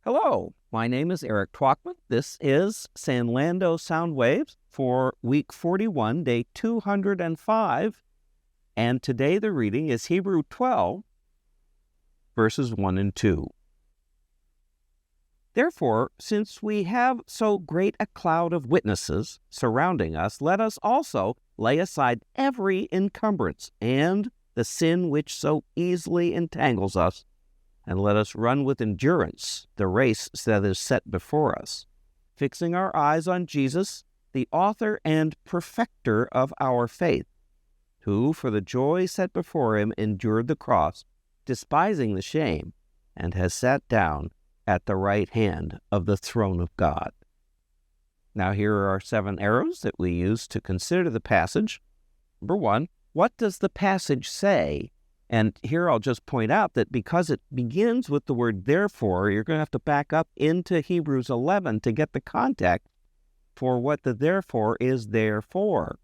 Hello, my name is Eric Twachtman. This is Sanlando Sound Waves for week 41, day 205. And today the reading is Hebrew 12, verses 1 and 2. Therefore, since we have so great a cloud of witnesses surrounding us, let us also lay aside every encumbrance and the sin which so easily entangles us, and let us run with endurance the race that is set before us, fixing our eyes on Jesus, the author and perfecter of our faith, who for the joy set before him endured the cross, despising the shame, and has sat down at the right hand of the throne of God. Now here are our 7 arrows that we use to consider the passage. Number 1, what does the passage say? And here I'll just point out that because it begins with the word therefore, you're going to have to back up into Hebrews 11 to get the context for what the therefore is there for,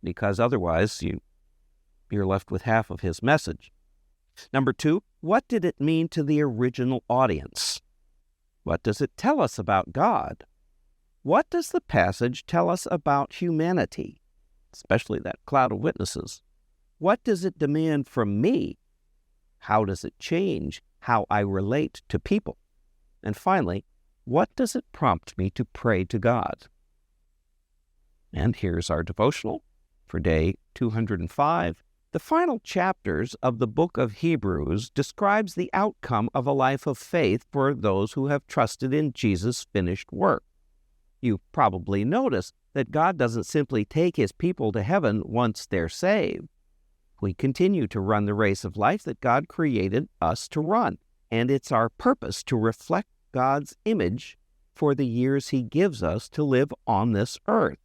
because otherwise you're left with half of his message. Number 2, what did it mean to the original audience? What does it tell us about God? What does the passage tell us about humanity, especially that cloud of witnesses? What does it demand from me? How does it change how I relate to people? And finally, what does it prompt me to pray to God? And here's our devotional for day 205. The final chapters of the book of Hebrews describes the outcome of a life of faith for those who have trusted in Jesus' finished work. You probably noticed that God doesn't simply take his people to heaven once they're saved. We continue to run the race of life that God created us to run, and it's our purpose to reflect God's image for the years he gives us to live on this earth.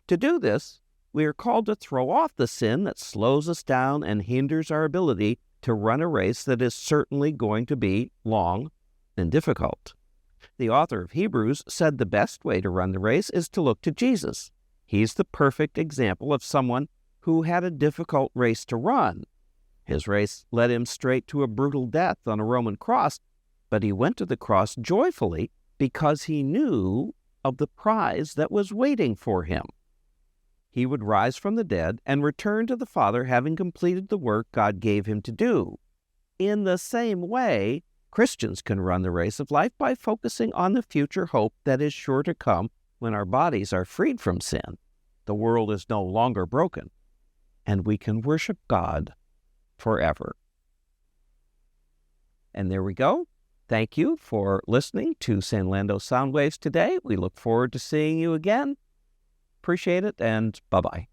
To do this, we are called to throw off the sin that slows us down and hinders our ability to run a race that is certainly going to be long and difficult. The author of Hebrews said the best way to run the race is to look to Jesus. He's the perfect example of someone who had a difficult race to run. His race led him straight to a brutal death on a Roman cross, but he went to the cross joyfully because he knew of the prize that was waiting for him. He would rise from the dead and return to the Father, having completed the work God gave him to do. In the same way, Christians can run the race of life by focusing on the future hope that is sure to come when our bodies are freed from sin, the world is no longer broken, and we can worship God forever. And there we go. Thank you for listening to Sanlando Sound Waves today. We look forward to seeing you again. Appreciate it, and bye-bye.